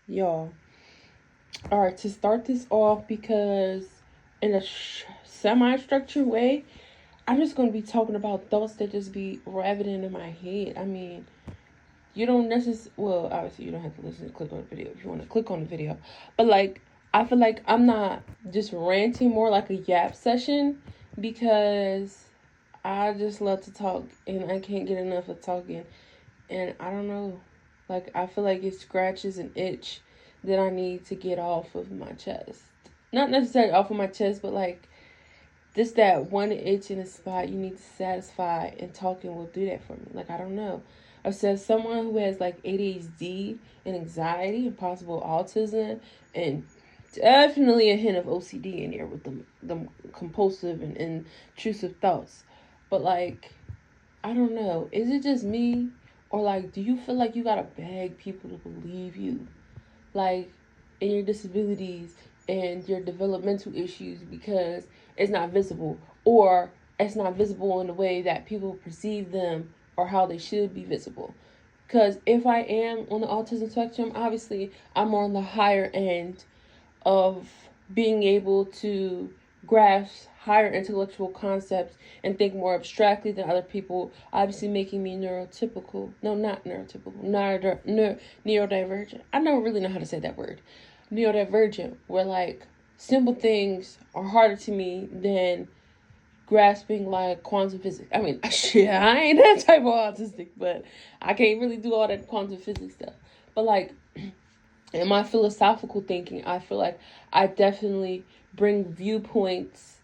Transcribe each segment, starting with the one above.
Y'all. All right, to start this off, because in a semi-structured way, I'm just going to be talking about thoughts that just be ravening in my head. I mean, you don't necessarily, well, obviously, you don't have to listen to click on the video if you want to click on the video. But, like, I feel like I'm not just ranting, more like a yap session, because I just love to talk and I can't get enough of talking. And I don't know. Like, I feel like it scratches an itch that I need to get off of my chest. Not necessarily off of my chest, but like, just that one itch in a spot you need to satisfy, and talking will do that for me. Like, I don't know. I said someone who has like ADHD and anxiety and possible autism, and definitely a hint of OCD in there with the compulsive and intrusive thoughts. But like, I don't know. Is it just me? Or like, do you feel like you gotta beg people to believe you? Like, in your disabilities and your developmental issues, because it's not visible. Or it's not visible in the way that people perceive them or how they should be visible. Because if I am on the autism spectrum, obviously I'm on the higher end of being able to grasp higher intellectual concepts and think more abstractly than other people, obviously making me neurotypical. No, not neurotypical. Neurodivergent. I don't really know how to say that word. Neurodivergent, where like simple things are harder to me than grasping like quantum physics. I mean, shit, I ain't that type of autistic, but I can't really do all that quantum physics stuff. But like, in my philosophical thinking, I feel like I definitely bring viewpoints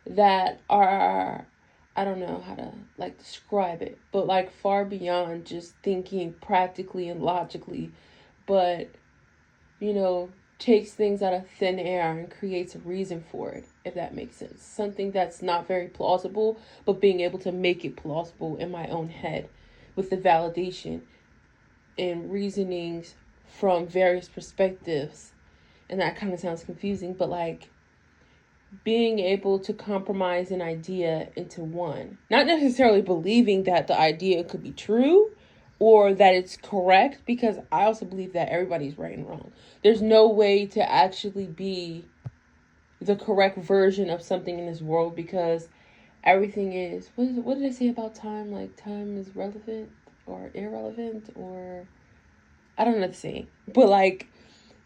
that are, I don't know how to like describe it, but like far beyond just thinking practically and logically, but you know, takes things out of thin air and creates a reason for it, if that makes sense. Something that's not very plausible, but being able to make it plausible in my own head with the validation and reasonings from various perspectives. And that kind of sounds confusing, but like, being able to compromise an idea into one. Not necessarily believing that the idea could be true or that it's correct, because I also believe that everybody's right and wrong. There's no way to actually be the correct version of something in this world, because everything is, what did I say about time? Like, time is relevant or irrelevant, or I don't know the saying, but like,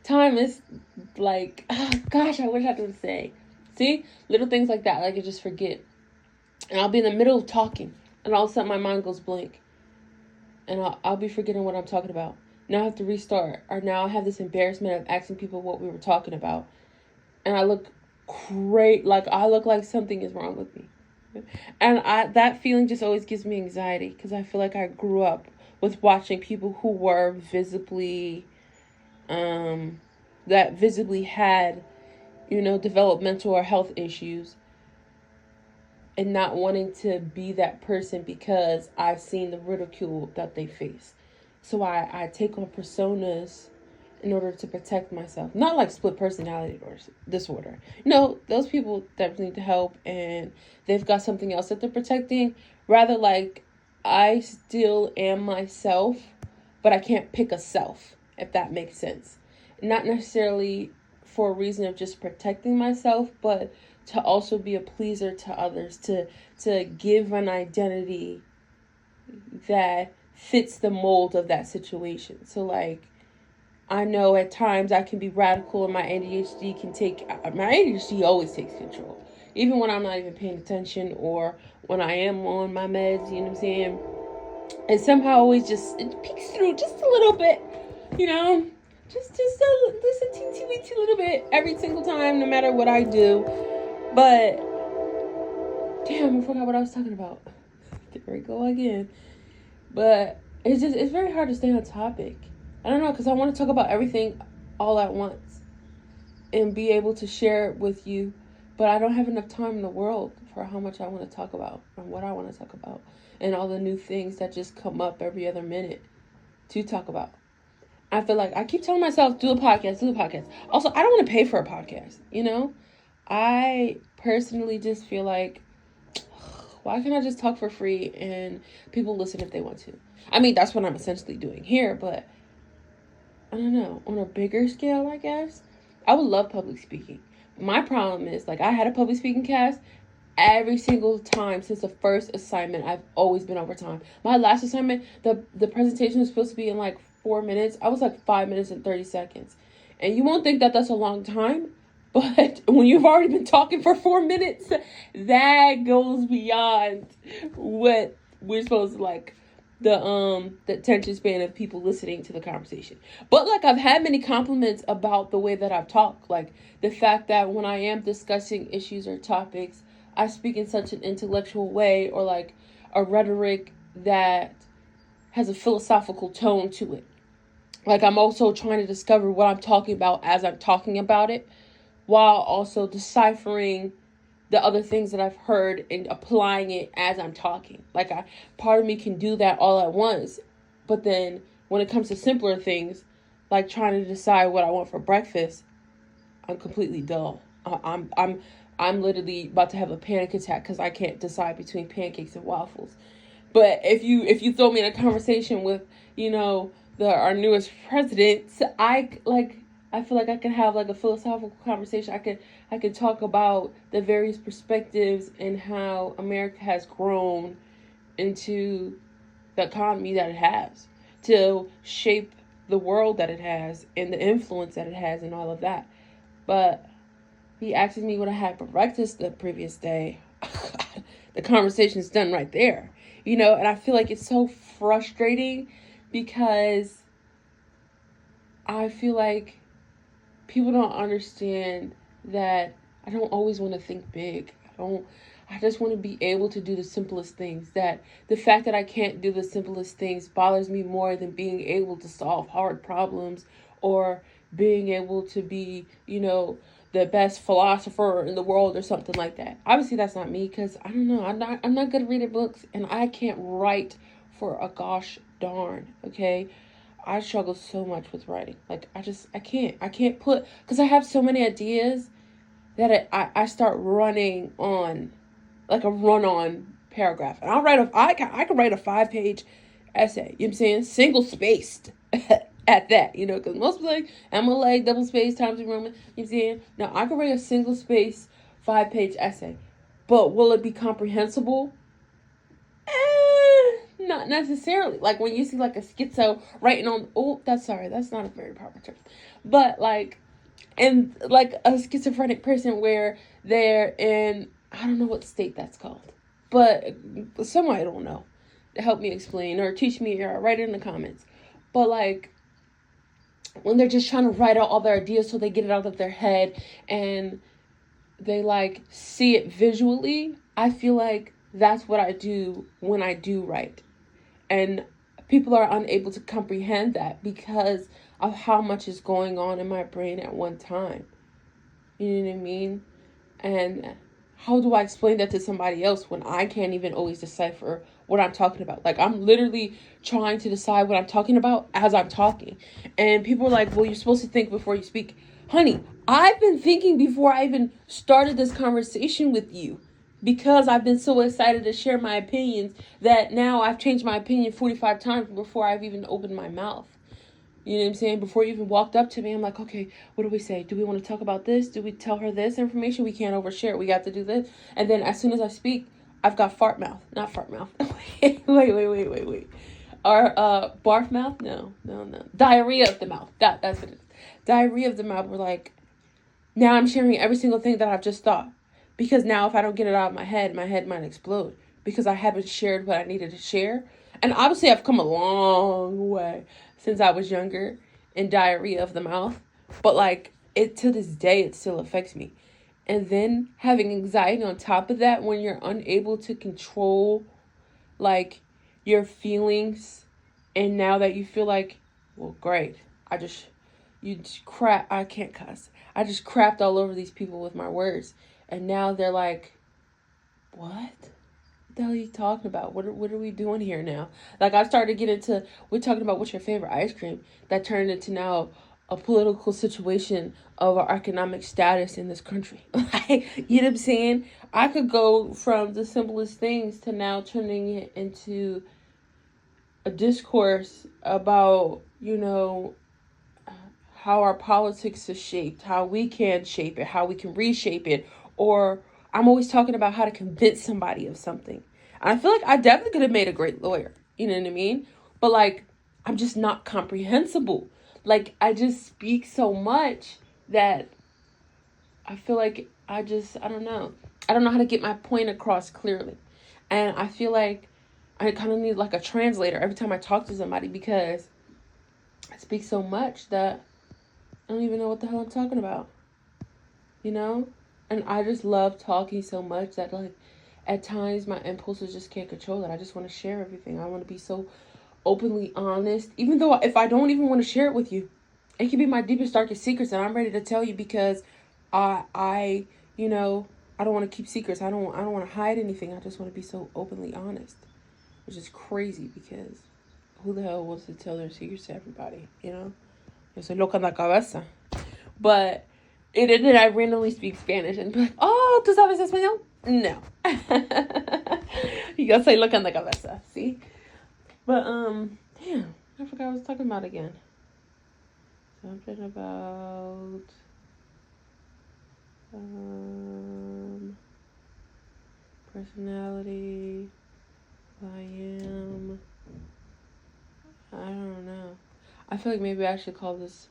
time is like, oh gosh, I wish I could say. See, little things like that, like I just forget, and I'll be in the middle of talking, and all of a sudden my mind goes blank, and I'll be forgetting what I'm talking about. Now I have to restart, or now I have this embarrassment of asking people what we were talking about, and I look great, like I look like something is wrong with me, and that feeling just always gives me anxiety, because I feel like I grew up with watching people who were visibly that visibly had, developmental or health issues, and not wanting to be that person because I've seen the ridicule that they face. So I take on personas in order to protect myself. Not like split personality or disorder. No, those people definitely need help and they've got something else that they're protecting. Rather, like, I still am myself, but I can't pick a self, if that makes sense. Not necessarily for a reason of just protecting myself, but to also be a pleaser to others, to give an identity that fits the mold of that situation. So like, I know at times I can be radical, and my ADHD always takes control. Even when I'm not even paying attention, or when I am on my meds, you know what I'm saying? And somehow always it peeks through just a little bit, you know? Just a teensy little bit every single time, no matter what I do. But damn, I forgot what I was talking about. There we go again. But it's very hard to stay on topic. I don't know, because I want to talk about everything all at once and be able to share it with you. But I don't have enough time in the world for how much I want to talk about and what I want to talk about and all the new things that just come up every other minute to talk about. I feel like I keep telling myself, do a podcast. Also, I don't want to pay for a podcast, I personally just feel like, why can't I just talk for free and people listen if they want to? I mean, that's what I'm essentially doing here, but I don't know, on a bigger scale, I guess, I would love public speaking. My problem is, like, I had a public speaking class. Every single time since the first assignment, I've always been over time. My last assignment, the presentation was supposed to be in like 4 minutes. I was like 5 minutes and 30 seconds. And you won't think that that's a long time, but when you've already been talking for 4 minutes, that goes beyond what we're supposed to, like, the attention span of people listening to the conversation. But like, I've had many compliments about the way that I've talked, like the fact that when I am discussing issues or topics, I speak in such an intellectual way, or like a rhetoric that has a philosophical tone to it. Like, I'm also trying to discover what I'm talking about as I'm talking about it, while also deciphering the other things that I've heard and applying it as I'm talking. Like, part of me can do that all at once, but then when it comes to simpler things, like trying to decide what I want for breakfast, I'm completely dull. I'm literally about to have a panic attack because I can't decide between pancakes and waffles. But if you throw me in a conversation with, our newest president, I feel like I can have like a philosophical conversation. I could talk about the various perspectives and how America has grown into the economy that it has, to shape the world that it has and the influence that it has and all of that. But he asked me what I had for breakfast the previous day. The conversation's done right there. And I feel like it's so frustrating because I feel like people don't understand that I don't always want to think big. I just want to be able to do the simplest things. That the fact that I can't do the simplest things bothers me more than being able to solve hard problems, or being able to be, the best philosopher in the world or something like that. Obviously that's not me, because I don't know, I'm not good at reading books, and I can't write for a gosh darn, okay? I struggle so much with writing. Like, I can't put, because I have so many ideas that I start running on, like a run-on paragraph. And I can write a 5-page essay, you know what I'm saying? Single spaced at that, because most people like, I'm gonna like double space times the Roman, you know what I'm saying? Now, I can write a single space 5-page essay, but will it be comprehensible? Not necessarily. Like, when you see like a schizo writing on, that's not a very proper term, but like, and like a schizophrenic person where they're in, I don't know what state that's called, but somebody don't know to help me explain or teach me, or write it in the comments. But like, when they're just trying to write out all their ideas so they get it out of their head and they like see it visually, I feel like that's what I do when I do write. And people are unable to comprehend that because of how much is going on in my brain at one time. You know what I mean? And how do I explain that to somebody else when I can't even always decipher what I'm talking about? Like, I'm literally trying to decide what I'm talking about as I'm talking. And people are like, well, you're supposed to think before you speak. Honey, I've been thinking before I even started this conversation with you, because I've been so excited to share my opinions that now I've changed my opinion 45 times before I've even opened my mouth. You know what I'm saying? Before you even walked up to me, I'm like, okay, what do we say? Do we want to talk about this? Do we tell her this information? We can't overshare. We got to do this. And then as soon as I speak, I've got fart mouth. Not fart mouth. wait. Or barf mouth? No. Diarrhea of the mouth. That's what it is. Diarrhea of the mouth. We're like, now I'm sharing every single thing that I've just thought. Because now if I don't get it out of my head might explode. Because I haven't shared what I needed to share. And obviously I've come a long way since I was younger in diarrhea of the mouth. But like, it to this day, it still affects me. And then having anxiety on top of that, when you're unable to control like your feelings. And now that you feel like, well, great. I just crapped all over these people with my words. And now they're like, what the hell are you talking about? What are we doing here now? Like, I started to get into, we're talking about what's your favorite ice cream. That turned into now a political situation of our economic status in this country. Like, you know what I'm saying? I could go from the simplest things to now turning it into a discourse about, how our politics is shaped, how we can shape it, how we can reshape it, or I'm always talking about how to convince somebody of something. And I feel like I definitely could have made a great lawyer. You know what I mean? But like, I'm just not comprehensible. Like, I just speak so much that I feel like I don't know. I don't know how to get my point across clearly. And I feel like I kind of need like a translator every time I talk to somebody, because I speak so much that I don't even know what the hell I'm talking about. You know? And I just love talking so much that, like, at times my impulses just can't control it. I just want to share everything. I want to be so openly honest. Even though if I don't even want to share it with you, it can be my deepest, darkest secrets, and I'm ready to tell you, because I you know, I don't want to keep secrets. I don't want to hide anything. I just want to be so openly honest, which is crazy, because who the hell wants to tell their secrets to everybody, you know? Yo soy loca en la cabeza. But and then I randomly speak Spanish and be like, oh, ¿tú sabes español? No. Yo soy loca en la cabeza, see? But, damn, I forgot what I was talking about again. Something about, personality, who I am. I don't know. I feel like maybe I should call this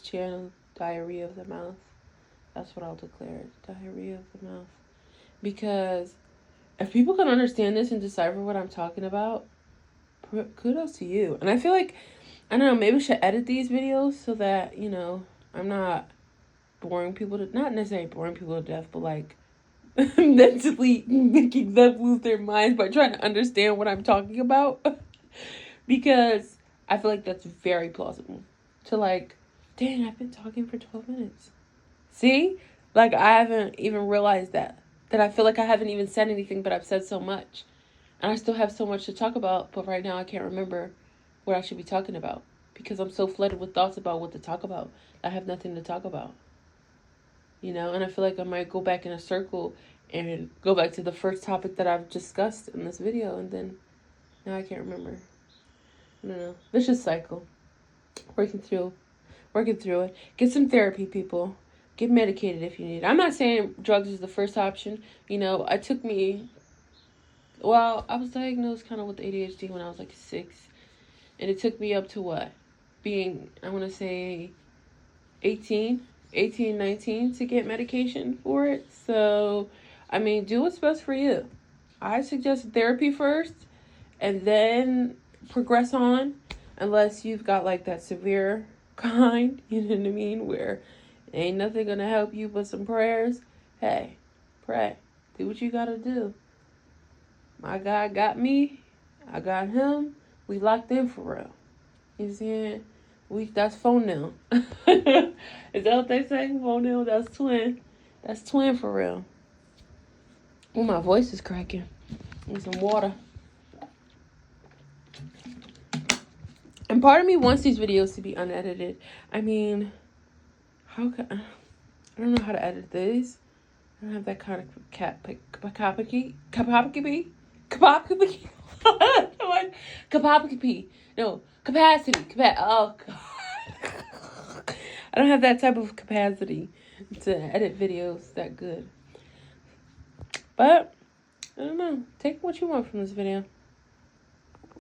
channel Diarrhea of the Mouth. That's what I'll declare it. Diarrhea of the Mouth. Because if people can understand this and decipher what I'm talking about, kudos to you. And I feel like, I don't know, maybe I should edit these videos so that, you know, I'm not boring people to, not necessarily boring people to death, but like mentally making them lose their minds by trying to understand what I'm talking about. Because I feel like that's very plausible. To like, dang, I've been talking for 12 minutes. See? Like, I haven't even realized that. That I feel like I haven't even said anything, but I've said so much. And I still have so much to talk about, but right now I can't remember what I should be talking about. Because I'm so flooded with thoughts about what to talk about. I have nothing to talk about. You know? And I feel like I might go back in a circle and go back to the first topic that I've discussed in this video. And then, now I can't remember. I don't know. Vicious cycle. Working through it. Get some therapy, people. Get medicated if you need. I'm not saying drugs is the first option. You know, I was diagnosed kind of with ADHD when I was like 6. And it took me up to what? Being, I want to say 18, 19 to get medication for it. So, I mean, do what's best for you. I suggest therapy first and then progress on, unless you've got like that severe kind, you know what I mean, where ain't nothing gonna help you but some prayers. Hey, pray. Do what you gotta do. My God got me. I got him. We locked in for real. You see? That's phone now. Is that what they say? Phone now? That's twin. That's twin for real. Oh, my voice is cracking. Need some water. And part of me wants these videos to be unedited. I mean, I don't know how to edit this. I don't have that kind of capacity. Oh, God. I don't have that type of capacity to edit videos that good. But, I don't know. Take what you want from this video.